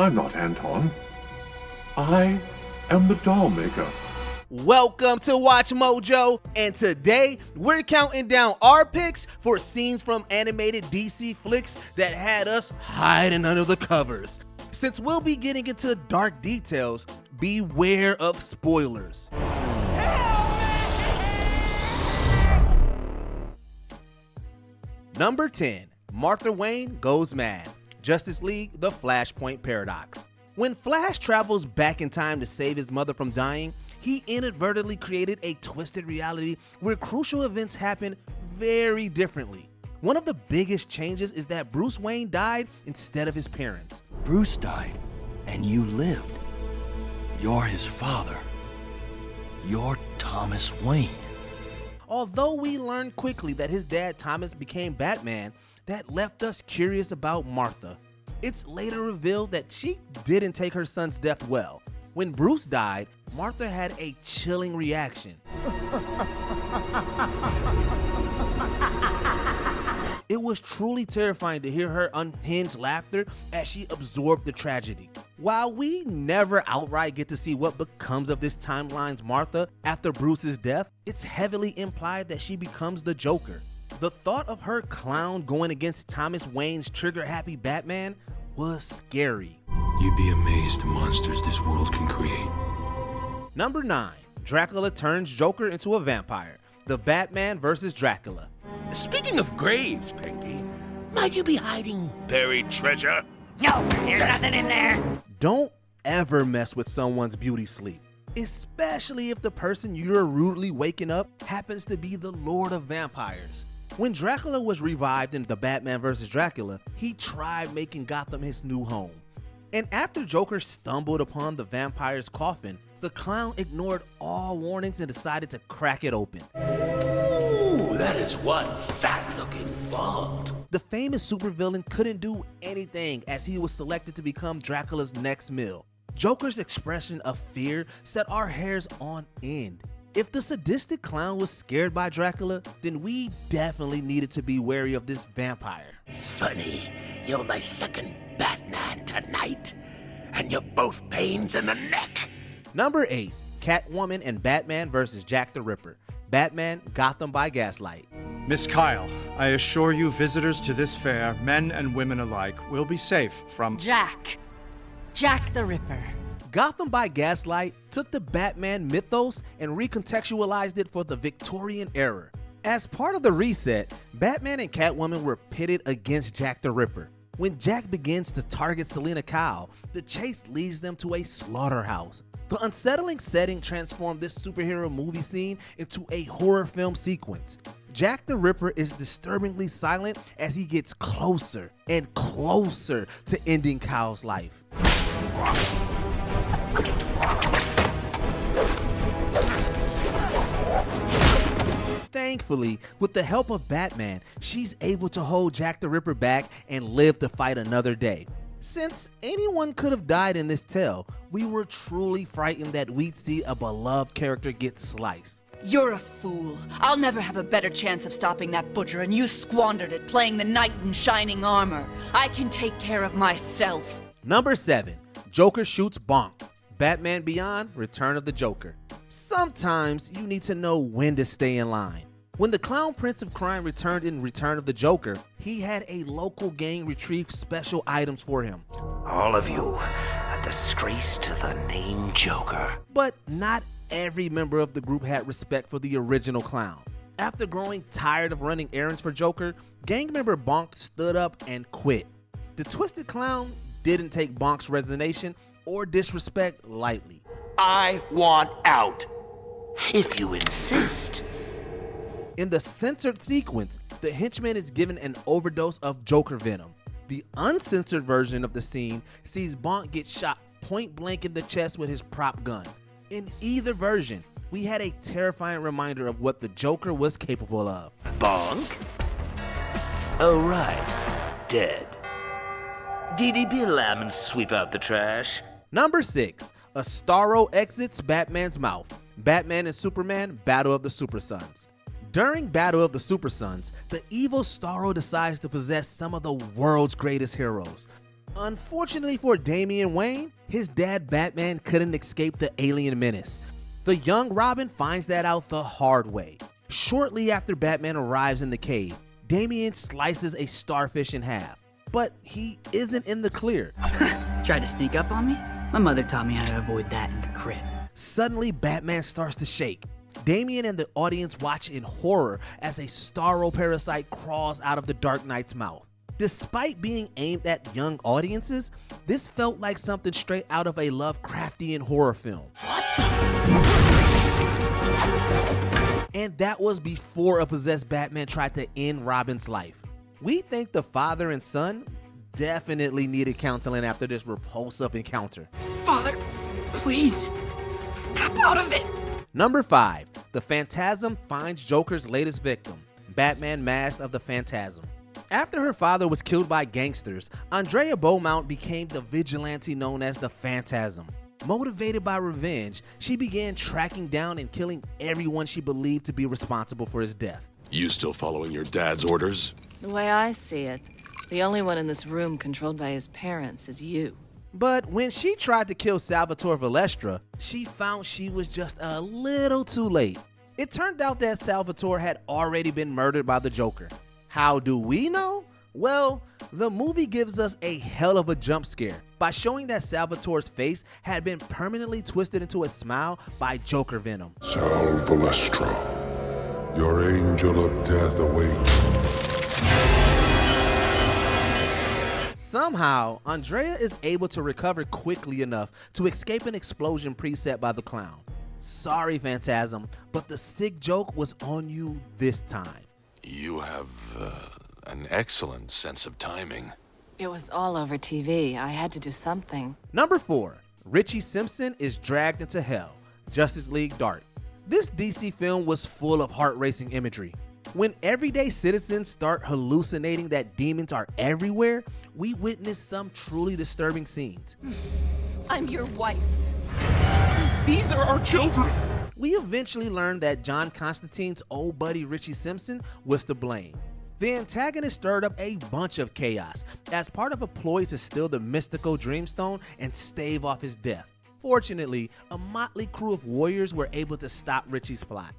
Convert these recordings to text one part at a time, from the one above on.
I'm not Anton. I am the Dollmaker. Welcome to Watch Mojo, and today we're counting down our picks for scenes from animated DC flicks that had us hiding under the covers. Since we'll be getting into dark details, beware of spoilers. Number 10, Martha Wayne Goes Mad. Justice League, the Flashpoint Paradox. When Flash travels back in time to save his mother from dying, he inadvertently created a twisted reality where crucial events happen very differently. One of the biggest changes is that Bruce Wayne died instead of his parents. Bruce died, and you lived. You're his father. You're Thomas Wayne. Although we learned quickly that his dad Thomas became Batman, that left us curious about Martha. It's later revealed that she didn't take her son's death well. When Bruce died, Martha had a chilling reaction. It was truly terrifying to hear her unhinged laughter as she absorbed the tragedy. While we never outright get to see what becomes of this timeline's Martha after Bruce's death, it's heavily implied that she becomes the Joker. The thought of her clown going against Thomas Wayne's trigger-happy Batman was scary. You'd be amazed the monsters this world can create. Number 9, Dracula turns Joker into a vampire. The Batman vs. Dracula. Speaking of graves, Pinky, might you be hiding buried treasure? No, there's nothing in there. Don't ever mess with someone's beauty sleep, especially if the person you're rudely waking up happens to be the Lord of Vampires. When Dracula was revived in the Batman vs. Dracula, he tried making Gotham his new home. And after Joker stumbled upon the vampire's coffin, the clown ignored all warnings and decided to crack it open. Ooh, that is one fat-looking vault. The famous supervillain couldn't do anything as he was selected to become Dracula's next meal. Joker's expression of fear set our hairs on end. If the sadistic clown was scared by Dracula, then we definitely needed to be wary of this vampire. Funny, you're my second Batman tonight, and you're both pains in the neck. Number 8, Catwoman and Batman vs. Jack the Ripper. Batman, Gotham by Gaslight. Miss Kyle, I assure you visitors to this fair, men and women alike, will be safe from Jack the Ripper. Gotham by Gaslight took the Batman mythos and recontextualized it for the Victorian era. As part of the reset, Batman and Catwoman were pitted against Jack the Ripper. When Jack begins to target Selina Kyle, the chase leads them to a slaughterhouse. The unsettling setting transformed this superhero movie scene into a horror film sequence. Jack the Ripper is disturbingly silent as he gets closer and closer to ending Kyle's life. Thankfully, with the help of Batman, she's able to hold Jack the Ripper back and live to fight another day. Since anyone could have died in this tale, we were truly frightened that we'd see a beloved character get sliced. You're a fool. I'll never have a better chance of stopping that butcher, and you squandered it playing the knight in shining armor. I can take care of myself. Number 7, Joker shoots Bonk. Batman Beyond, Return of the Joker. Sometimes you need to know when to stay in line. When the Clown Prince of Crime returned in Return of the Joker, he had a local gang retrieve special items for him. All of you, a disgrace to the name Joker. But not every member of the group had respect for the original clown. After growing tired of running errands for Joker, gang member Bonk stood up and quit. The Twisted Clown didn't take Bonk's resignation or disrespect lightly. I want out, if you insist. In the censored sequence, the henchman is given an overdose of Joker venom. The uncensored version of the scene sees Bonk get shot point blank in the chest with his prop gun. In either version, we had a terrifying reminder of what the Joker was capable of. Bonk? Oh right, dead. Dee Dee, be a lamb and sweep out the trash. Number 6, a Staro exits Batman's mouth. Batman and Superman, Battle of the Super Sons. During Battle of the Super Sons, the evil Staro decides to possess some of the world's greatest heroes. Unfortunately for Damian Wayne, his dad Batman couldn't escape the alien menace. The young Robin finds that out the hard way. Shortly after Batman arrives in the cave, Damian slices a starfish in half, but he isn't in the clear. Tried to sneak up on me? My mother taught me how to avoid that in the crib. Suddenly, Batman starts to shake. Damian and the audience watch in horror as a Staro parasite crawls out of the Dark Knight's mouth. Despite being aimed at young audiences, this felt like something straight out of a Lovecraftian horror film. And that was before a possessed Batman tried to end Robin's life. We think the father and son definitely needed counseling after this repulsive encounter. Father, please, snap out of it. Number 5, the Phantasm finds Joker's latest victim, Batman Mask of the Phantasm. After her father was killed by gangsters, Andrea Beaumont became the vigilante known as the Phantasm. Motivated by revenge, she began tracking down and killing everyone she believed to be responsible for his death. You still following your dad's orders? The way I see it, the only one in this room controlled by his parents is you. But when she tried to kill Salvatore Valestra, she found she was just a little too late. It turned out that Salvatore had already been murdered by the Joker. How do we know? Well, the movie gives us a hell of a jump scare by showing that Salvatore's face had been permanently twisted into a smile by Joker venom. Sal Valestra, your angel of death awaits. Somehow, Andrea is able to recover quickly enough to escape an explosion preset by the clown. Sorry, Phantasm, but the sick joke was on you this time. You have an excellent sense of timing. It was all over TV. I had to do something. Number 4, Richie Simpson is dragged into hell, Justice League Dark. This DC film was full of heart-racing imagery. When everyday citizens start hallucinating that demons are everywhere, we witness some truly disturbing scenes. I'm your wife. These are our children! We eventually learned that John Constantine's old buddy Richie Simpson was to blame. The antagonist stirred up a bunch of chaos as part of a ploy to steal the mystical Dreamstone and stave off his death. Fortunately, a motley crew of warriors were able to stop Richie's plot.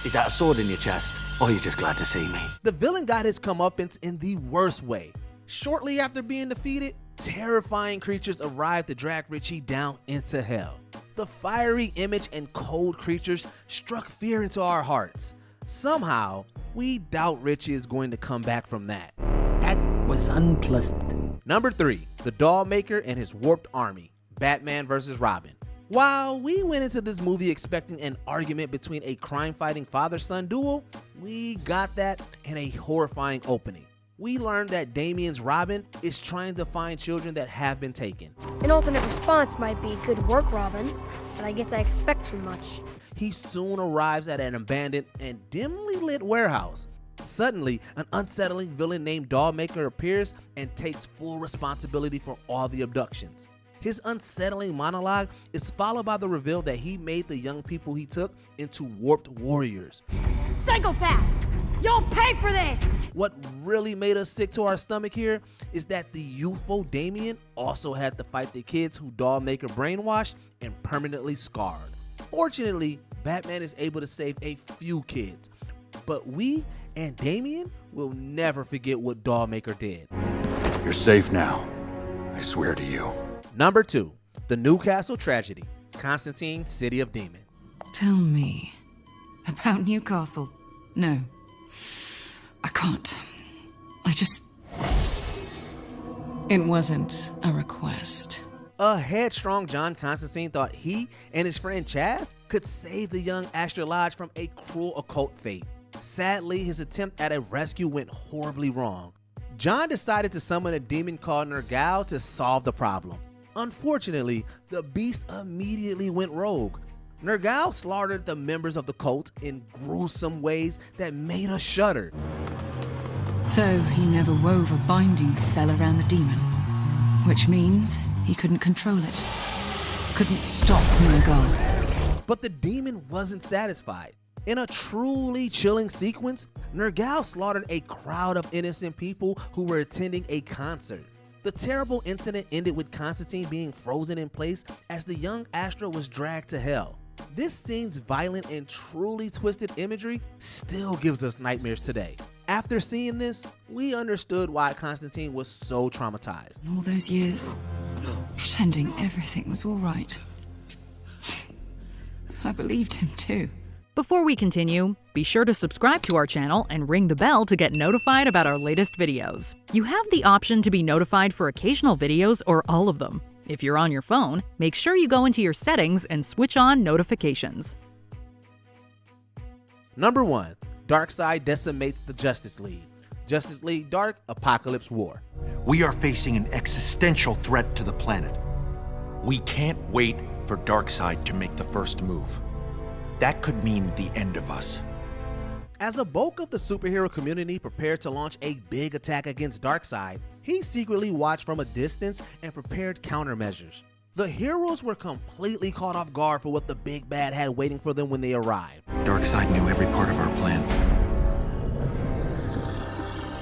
Is that a sword in your chest? Or are you just glad to see me? The villain got his comeuppance in the worst way. Shortly after being defeated, terrifying creatures arrived to drag Richie down into hell. The fiery image and cold creatures struck fear into our hearts. Somehow, we doubt Richie is going to come back from that. That was unpleasant. Number 3, the Dollmaker and his warped army, Batman vs. Robin. While we went into this movie expecting an argument between a crime-fighting father-son duo, we got that in a horrifying opening. We learned that Damian's Robin is trying to find children that have been taken. An alternate response might be good work, Robin, but I guess I expect too much. He soon arrives at an abandoned and dimly lit warehouse. Suddenly, an unsettling villain named Dollmaker appears and takes full responsibility for all the abductions. His unsettling monologue is followed by the reveal that he made the young people he took into warped warriors. Psychopath! You'll pay for this! What really made us sick to our stomach here is that the youthful Damian also had to fight the kids who Dollmaker brainwashed and permanently scarred. Fortunately, Batman is able to save a few kids, but we and Damian will never forget what Dollmaker did. You're safe now. I swear to you. Number 2, the Newcastle Tragedy, Constantine, City of Demons. Tell me about Newcastle. No, I can't. It wasn't a request. A headstrong John Constantine thought he and his friend Chaz could save the young astrolodge from a cruel occult fate. Sadly, his attempt at a rescue went horribly wrong. John decided to summon a demon called Nergal to solve the problem. Unfortunately, the beast immediately went rogue. Nergal slaughtered the members of the cult in gruesome ways that made us shudder. So he never wove a binding spell around the demon, which means he couldn't control it, couldn't stop Nergal. But the demon wasn't satisfied. In a truly chilling sequence, Nergal slaughtered a crowd of innocent people who were attending a concert. The terrible incident ended with Constantine being frozen in place as the young Astra was dragged to hell. This scene's violent and truly twisted imagery still gives us nightmares today. After seeing this, we understood why Constantine was so traumatized. All those years, pretending everything was all right. I believed him too. Before we continue, be sure to subscribe to our channel and ring the bell to get notified about our latest videos. You have the option to be notified for occasional videos or all of them. If you're on your phone, make sure you go into your settings and switch on notifications. Number 1. Darkseid decimates the Justice League. Justice League Dark, Apokolips War. We are facing an existential threat to the planet. We can't wait for Darkseid to make the first move. That could mean the end of us. As a bulk of the superhero community prepared to launch a big attack against Darkseid, he secretly watched from a distance and prepared countermeasures. The heroes were completely caught off guard for what the big bad had waiting for them when they arrived. Darkseid knew every part of our plan.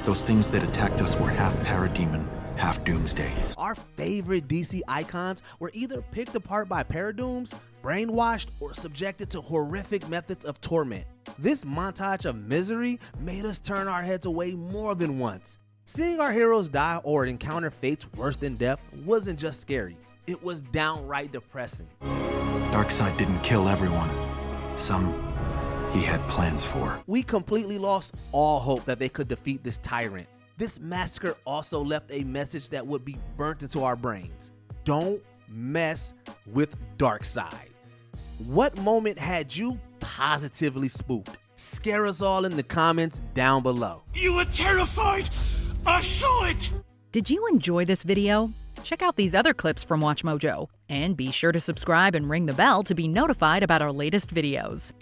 Those things that attacked us were half Parademon, half Doomsday. Our favorite DC icons were either picked apart by Paradooms, brainwashed, or subjected to horrific methods of torment. This montage of misery made us turn our heads away more than once. Seeing our heroes die or encounter fates worse than death wasn't just scary, it was downright depressing. Darkseid didn't kill everyone. Some he had plans for. We completely lost all hope that they could defeat this tyrant. This massacre also left a message that would be burnt into our brains. Don't mess with Darkseid. What moment had you positively spooked? Scare us all in the comments down below. You were terrified! I saw it! Did you enjoy this video? Check out these other clips from WatchMojo, and be sure to subscribe and ring the bell to be notified about our latest videos.